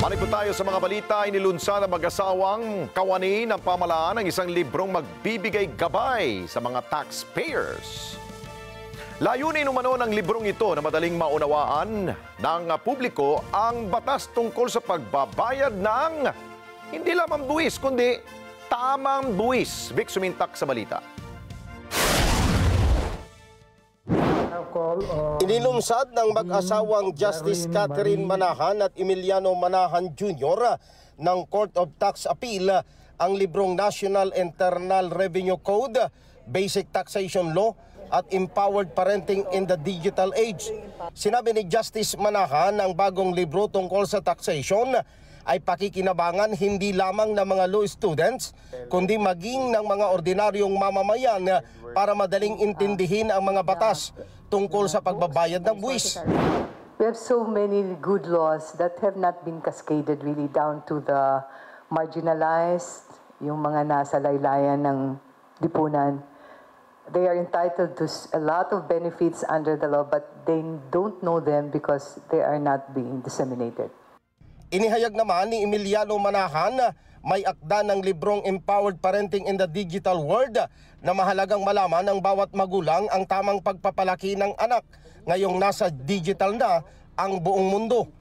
Balik po tayo sa mga balita. Inilunsad ng mag-asawang kawani ng pamahalaan ang isang librong magbibigay gabay sa mga taxpayers. Layunin umano ng librong ito na madaling maunawaan ng publiko ang batas tungkol sa pagbabayad ng hindi lamang buwis, kundi tamang buwis. Vic Sumintak sa balita. Inilunsad ng mag-asawang Justice Catherine Manahan at Emiliano Manahan Jr. ng Court of Tax Appeal ang librong National Internal Revenue Code, Basic Taxation Law at Empowered Parenting in the Digital Age. Sinabi ni Justice Manahan ang bagong libro tungkol sa taxation ay pakikinabangan hindi lamang ng mga law students, kundi maging ng mga ordinaryong mamamayan para madaling intindihin ang mga batas tungkol sa pagbabayad ng buwis. We have so many good laws that have not been cascaded really down to the marginalized, yung mga nasa laylayan ng lipunan. They are entitled to a lot of benefits under the law, but they don't know them because they are not being disseminated. Inihayag naman ni Emiliano Manahan may akda ng librong Empowered Parenting in the Digital World na mahalagang malaman ng bawat magulang ang tamang pagpapalaki ng anak ngayong nasa digital na ang buong mundo.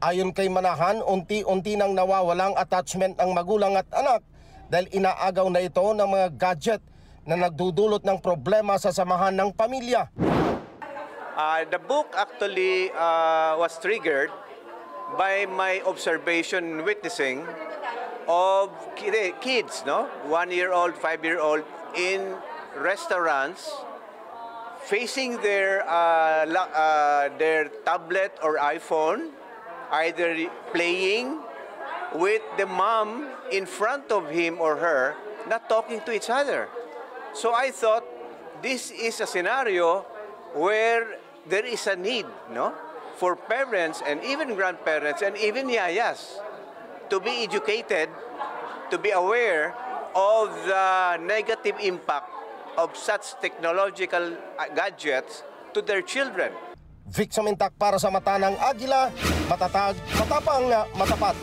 Ayon kay Manahan, unti-unti nang nawawalang attachment ang magulang at anak dahil inaagaw na ito ng mga gadget na nagdudulot ng problema sa samahan ng pamilya. The book actually was triggered by my observation witnessing of kids, 1-year-old, 5-year-old in restaurants facing their tablet or iPhone, either playing with the mom in front of him or her, not talking to each other. So I thought this is a scenario where there is a need, for parents and even grandparents and even yayas to be educated, to be aware of the negative impact of such technological gadgets to their children. Vic Sumintak para sa Mata ng Agila, matatag, matapang, matapat.